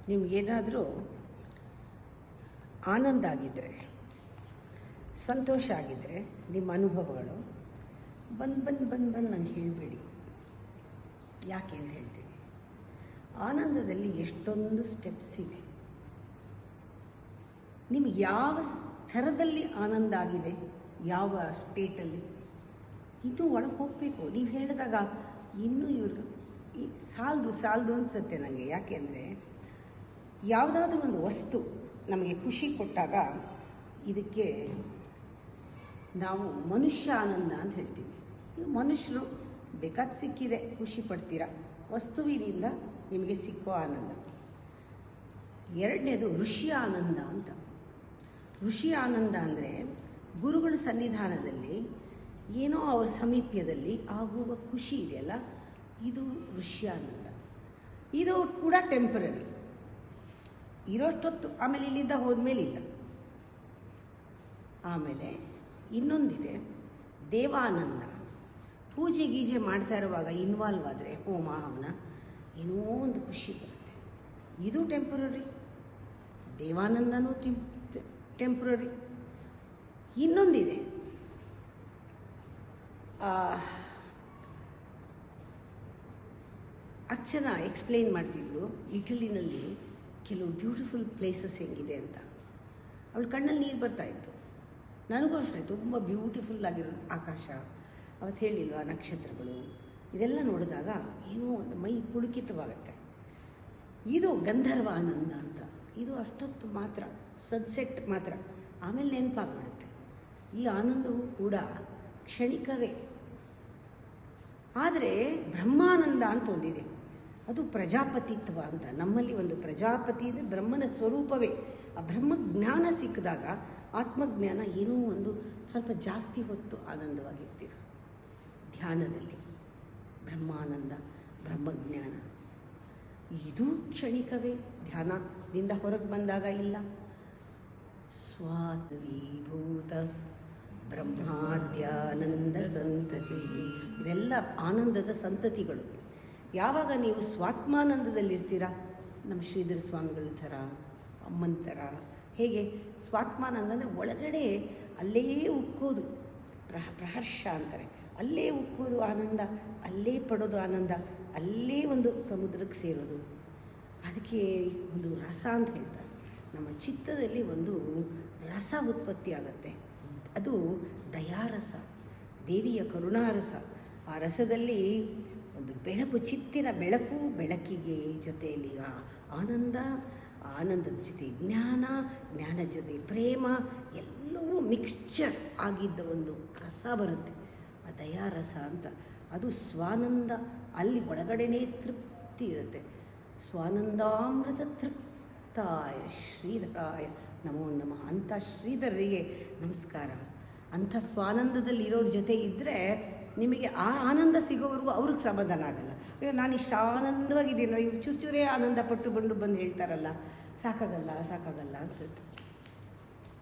ನಿಮಗೇನಾದರೂ ಆನಂದ ಆಗಿದ್ದರೆ, ಸಂತೋಷ ಆಗಿದ್ದರೆ, ನಿಮ್ಮ ಅನುಭವಗಳು ಬಂದು ನನಗೆ ಹೇಳಬೇಡಿ. ಯಾಕೆ ಅಂತ ಹೇಳ್ತೀನಿ. ಆನಂದದಲ್ಲಿ ಎಷ್ಟೊಂದು ಸ್ಟೆಪ್ಸ್ ಇವೆ. ನಿಮಗೆ ಯಾವ ಥರದಲ್ಲಿ ಆನಂದ ಆಗಿದೆ, ಯಾವ ಸ್ಟೇಟಲ್ಲಿ, ಇನ್ನೂ ಒಳಗೆ ಹೋಗಬೇಕು. ನೀವು ಹೇಳಿದಾಗ ಇನ್ನೂ ಇವರು ಸಾಲದು ಅನಿಸುತ್ತೆ ನನಗೆ. ಯಾಕೆ ಅಂದರೆ ಯಾವುದಾದ್ರೂ ಒಂದು ವಸ್ತು ನಮಗೆ ಖುಷಿ ಕೊಟ್ಟಾಗ ಇದಕ್ಕೆ ನಾವು ಮನುಷ್ಯ ಆನಂದ ಅಂತ ಹೇಳ್ತೀವಿ. ನೀವು ಮನುಷ್ಯರು ಬೇಕಾದ ಸಿಕ್ಕಿದೆ, ಖುಷಿ ಪಡ್ತೀರಾ, ವಸ್ತುವಿನಿಂದ ನಿಮಗೆ ಸಿಕ್ಕೋ ಆನಂದ. ಎರಡನೇದು ಋಷಿ ಆನಂದ ಅಂತ. ಋಷಿ ಆನಂದ ಅಂದರೆ ಗುರುಗಳ ಸನ್ನಿಧಾನದಲ್ಲಿ ಏನೋ ಅವರ ಸಮೀಪ್ಯದಲ್ಲಿ ಆಗುವ ಖುಷಿ ಇದೆಯಲ್ಲ, ಇದು ಋಷಿ ಆನಂದ. ಇದು ಕೂಡ ಟೆಂಪರರಿ, ಇರೋಷ್ಟೊತ್ತು, ಆಮೇಲೆ ಇಲ್ಲಿಂದ ಹೋದ್ಮೇಲೆ ಇಲ್ಲ. ಆಮೇಲೆ ಇನ್ನೊಂದಿದೆ ದೇವಾನಂದ. ಪೂಜೆ ಗೀಜೆ ಮಾಡ್ತಾ ಇರುವಾಗ ಇನ್ವಾಲ್ವ್ ಆದರೆ, ಹೋಮ ಹವನ, ಏನೋ ಒಂದು ಖುಷಿ ಬರುತ್ತೆ. ಇದು ಟೆಂಪರರಿ. ದೇವಾನಂದನೂ ಟೆಂಪ್ರರಿ. ಇನ್ನೊಂದಿದೆ, ಅರ್ಚನಾ ಎಕ್ಸ್ಪ್ಲೈನ್ ಮಾಡ್ತಿದ್ಲು ಇಟಲಿನಲ್ಲಿ ಕೆಲವು ಬ್ಯೂಟಿಫುಲ್ ಪ್ಲೇಸಸ್ ಹೆಂಗಿದೆ ಅಂತ. ಅವಳ ಕಣ್ಣಲ್ಲಿ ನೀರು ಬರ್ತಾಯಿತ್ತು. ನನಗೂ ಅಷ್ಟೇ ತುಂಬ ಬ್ಯೂಟಿಫುಲ್ ಆಗಿರೋ ಆಕಾಶ, ಅವತ್ತು ಹೇಳಿಲ್ವ ನಕ್ಷತ್ರಗಳು, ಇದೆಲ್ಲ ನೋಡಿದಾಗ ಏನೋ ಒಂದು ಮೈ ಪುಳುಕಿತವಾಗುತ್ತೆ. ಇದು ಗಂಧರ್ವ ಆನಂದ ಅಂತ. ಇದು ಅಷ್ಟೊತ್ತು ಮಾತ್ರ, ಸನ್ಸೆಟ್ ಮಾತ್ರ, ಆಮೇಲೆ ನೆನಪಾಗ್ಬಿಡುತ್ತೆ. ಈ ಆನಂದವೂ ಕೂಡ ಕ್ಷಣಿಕವೇ. ಆದರೆ ಬ್ರಹ್ಮಾನಂದ ಅಂತ ಒಂದಿದೆ, ಅದು ಪ್ರಜಾಪತಿತ್ವ ಅಂತ. ನಮ್ಮಲ್ಲಿ ಒಂದು ಪ್ರಜಾಪತಿ ಅಂದರೆ ಬ್ರಹ್ಮನ ಸ್ವರೂಪವೇ. ಆ ಬ್ರಹ್ಮಜ್ಞಾನ ಸಿಕ್ಕಿದಾಗ ಆತ್ಮಜ್ಞಾನ ಏನೋ ಒಂದು ಸ್ವಲ್ಪ ಜಾಸ್ತಿ ಹೊತ್ತು ಆನಂದವಾಗಿರ್ತೀರ. ಧ್ಯಾನದಲ್ಲಿ ಬ್ರಹ್ಮಾನಂದ, ಬ್ರಹ್ಮಜ್ಞಾನ ಇದು ಕ್ಷಣಿಕವೇ. ಧ್ಯಾನದಿಂದ ಹೊರಗೆ ಬಂದಾಗ ಇಲ್ಲ. ಸ್ವಾದ್ವಿಭೂತ ಬ್ರಹ್ಮಾದ್ಯಾನಂದ ಸಂತತಿ, ಇದೆಲ್ಲ ಆನಂದದ ಸಂತತಿಗಳು. ಯಾವಾಗ ನೀವು ಸ್ವಾತ್ಮಾನಂದದಲ್ಲಿರ್ತೀರ, ನಮ್ಮ ಶ್ರೀಧರ ಸ್ವಾಮಿಗಳ ಥರ, ಅಮ್ಮನ ಥರ, ಹೇಗೆ ಸ್ವಾತ್ಮಾನಂದ ಅಂದರೆ ಒಳಗಡೆ ಅಲ್ಲೇ ಉಕ್ಕೋದು, ಪ್ರಹರ್ಷ ಅಂತಾರೆ, ಅಲ್ಲೇ ಉಕ್ಕೋದು ಆನಂದ, ಅಲ್ಲೇ ಪಡೋದು ಆನಂದ, ಅಲ್ಲೇ ಒಂದು ಸಮುದ್ರಕ್ಕೆ ಸೇರೋದು. ಅದಕ್ಕೆ ಒಂದು ರಸ ಅಂತ ಹೇಳ್ತಾರೆ. ನಮ್ಮ ಚಿತ್ತದಲ್ಲಿ ಒಂದು ರಸ ಉತ್ಪತ್ತಿ ಆಗುತ್ತೆ, ಅದು ದಯಾರಸ, ದೇವಿಯ ಕರುಣಾರಸ. ಆ ರಸದಲ್ಲಿ ಒಂದು ಬೆಳಕು, ಚಿತ್ತಿನ ಬೆಳಕು, ಬೆಳಕಿಗೆ ಜೊತೆಯಲ್ಲಿ ಆನಂದ, ಆನಂದದ ಜೊತೆ ಜ್ಞಾನ, ಜ್ಞಾನದ ಜೊತೆ ಪ್ರೇಮ, ಎಲ್ಲವೂ ಮಿಕ್ಸ್ಚರ್ ಆಗಿದ್ದ ಒಂದು ರಸ ಬರುತ್ತೆ, ಆ ದಯಾರಸ ಅಂತ. ಅದು ಸ್ವಾನಂದ. ಅಲ್ಲಿ ಒಳಗಡೆನೇ ತೃಪ್ತಿ ಇರುತ್ತೆ. ಸ್ವಾನಂದಾಮೃತ ತೃಪ್ತಾಯ ಶ್ರೀಧರಾಯ ನಮೋ ನಮಃ. ಅಂಥ ಶ್ರೀಧರರಿಗೆ ನಮಸ್ಕಾರ. ಅಂಥ ಸ್ವಾನಂದದಲ್ಲಿ ಇರೋರ ಜೊತೆ ಇದ್ದರೆ ನಿಮಗೆ ಆ ಆನಂದ ಸಿಗೋವರೆಗೂ ಅವ್ರಿಗೆ ಸಮಾಧಾನ ಆಗಲ್ಲ. ಅಯ್ಯೋ ನಾನು ಇಷ್ಟು ಆನಂದವಾಗಿದ್ದೀನಿ, ಇವ್ರು ಚೂರೇ ಆನಂದ ಪಟ್ಟು ಬಂದು ಹೇಳ್ತಾರಲ್ಲ, ಸಾಕಾಗಲ್ಲ ಅನಿಸುತ್ತೆ.